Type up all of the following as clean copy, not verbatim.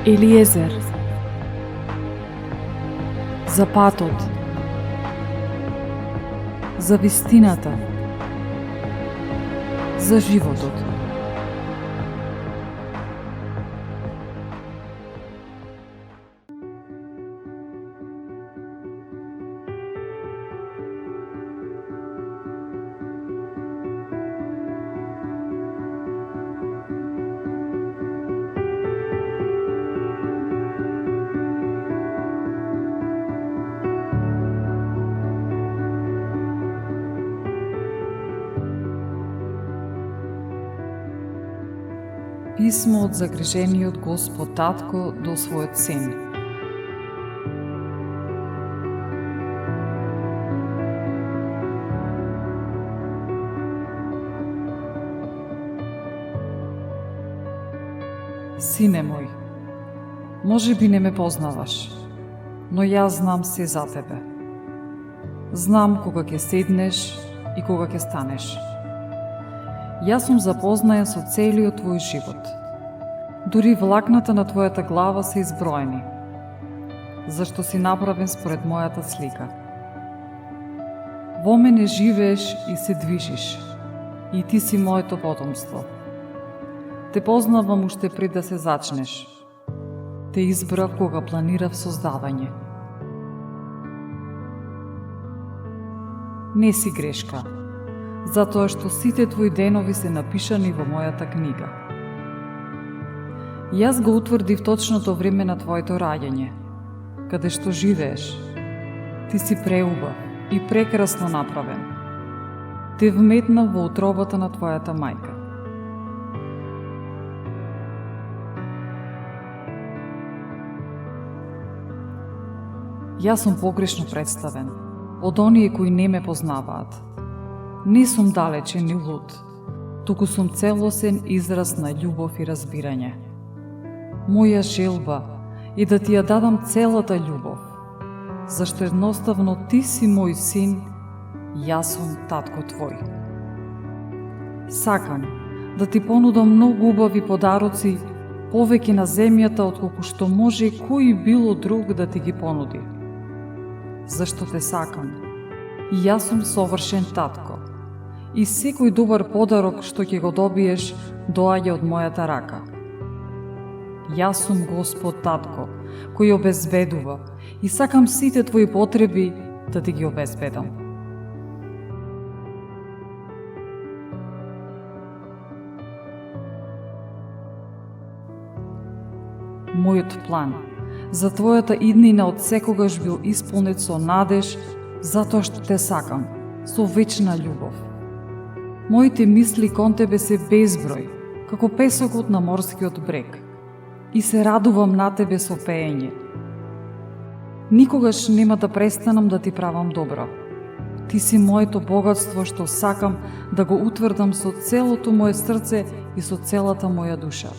Елиезер, за патот, за вистината, за животот. Писмо од загрижениот Господ Татко до својот син. Сине мој, може би не ме познаваш, но јас знам се за тебе. Знам кога ќе седнеш и кога ќе станеш. Јас сум запознаен со целиот твој живот. Дури влакната на твојата глава се изброени, зашто си направен според мојата слика. Во мене живееш и се движиш, и ти си моето потомство. Те познавам уште пред да се зачнеш. Те избрав кога планирав создавање. Не си грешка, затоа што сите твои денови се напишани во мојата книга. Јас го утврдив точното време на твоето раѓање, каде што живееш. Ти си преубав и прекрасно направен. Те вметнав во утробата на твојата мајка. Јас сум погрешно представен од оние кои не ме познаваат. Не сум далечен и луд, туку сум целосен израз на љубов и разбирање. Моја желба е да ти ја дадам целата љубов, зашто едноставно ти си мој син, јас сум татко твој. Сакам да ти понудам многу убави подароци, повеќе на земјата отколку што може кој било друг да ти ги понуди. Зашто те сакам, и јас сум совршен татко. И секој добар подарок што ќе го добиеш, доаѓа од мојата рака. Јас сум Господ Татко, кој обезбедува и сакам сите твои потреби да ти ги обезбедам. Мојот план за твојата иднина од секогаш бил исполнет со надеж, затоа што те сакам, со вечна љубов. Моите мисли кон тебе се безброј, како песокот на морскиот брег, и се радувам на тебе со пеење. Никогаш нема да престанам да ти правам добро. Ти си моето богатство што сакам да го утврдам со целото моje срце и со целата моја душа.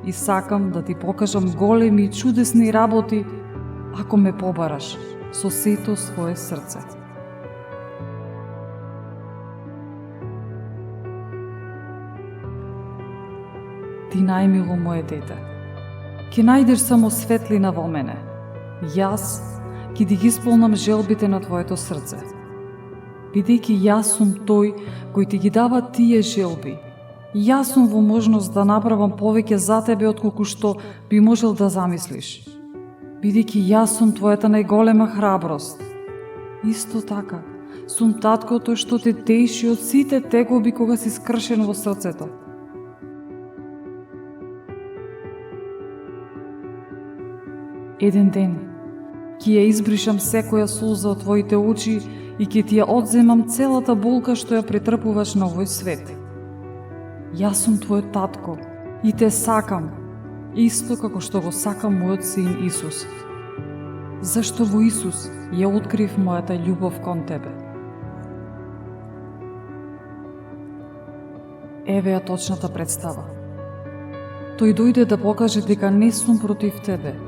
И сакам да ти покажам големи и чудесни работи, ако ме побараш со сето свое срце. Ти најмило моje дете, ќе најдеш само светлина во мене. Јас ќе ти ги исполнам желбите на твоето срце. Бидејќи јас сум тој кој ти ги дава тие желби, јас сум во можност да направам повеќе за тебе отколку што би можел да замислиш. Бидејќи јас сум твојата најголема храброст. Исто така, сум таткото што те теши од сите тегоби кога си скршен во срцето. Еден ден ќе ја избришам секоја сулза од твоите очи и ќе ти ја одземам целата болка што ја претрпуваш на овој свет. Јас сум твојот татко и те сакам, исто како што го сакам мојот син Исус. Зашто во Исус ја открив мојата љубов кон тебе. Еве ја точната представа. Тој дојде да покаже дека не сум против тебе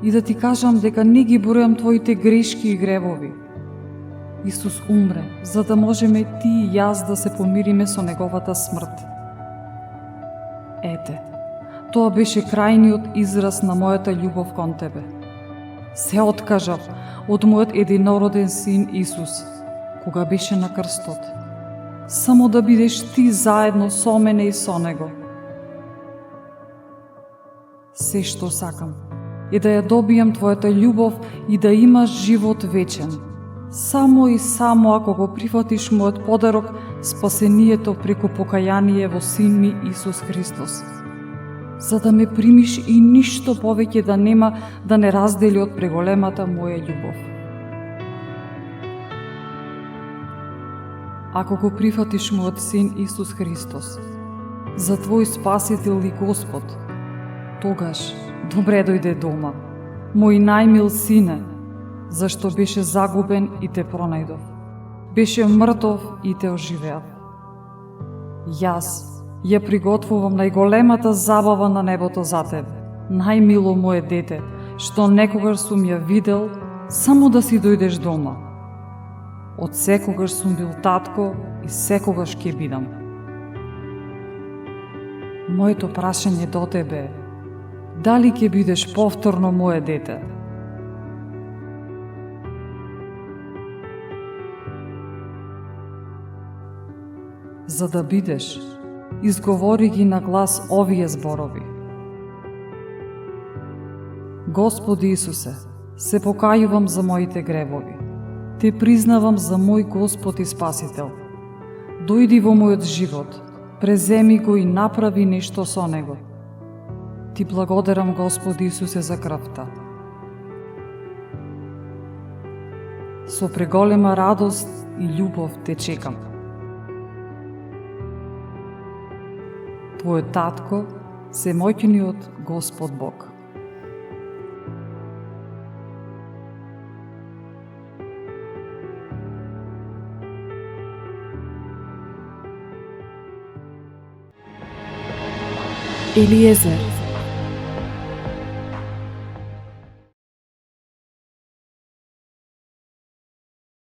и да ти кажам дека не ги бројам твоите грешки и гревови. Исус умре, за да можеме ти и јас да се помириме со неговата смрт. Ете, Тоа беше крајниот израз на мојата љубов кон Тебе. Се откажав од мојот единороден син Исус, кога беше на крстот, само да бидеш Ти заедно со мене и со Него. Се што сакам е да ја добијам Твојата љубов и да имаш живот вечен. Само и само ако го прифатиш мојот подарок, спасението преку покаяние во Син ми Исус Христос. За да ме примиш и ништо повеќе да нема да не раздели од преголемата моја љубов. Ако го прифатиш мојот Син Исус Христос за Твој Спасител и Господ, тогаш добре дојде дома, мој најмил сине, зашто беше загубен и те пронајдов. Беше мртов и те оживеав. Јас ја приготвувам најголемата забава на небото за тебе, најмило моje дете, што некогаш сум ја видел, само да си дојдеш дома. Од секогаш сум бил татко и секогаш ќе бидам. Моето прашање до тебе е: дали ќе бидеш повторно моje дете? За да бидеш, изговори ги на глас овие зборови. Господи Исусе, се покајувам за моите гревови. Те признавам за мој Господ и Спасител. Дојди во мојот живот, преземи го и направи нешто со него. Ти благодарам, Господи Исусе, за крвта. Со преголема радост и љубов те чекам. Твојот татко, семојќниот Господ Бог. Елиезер,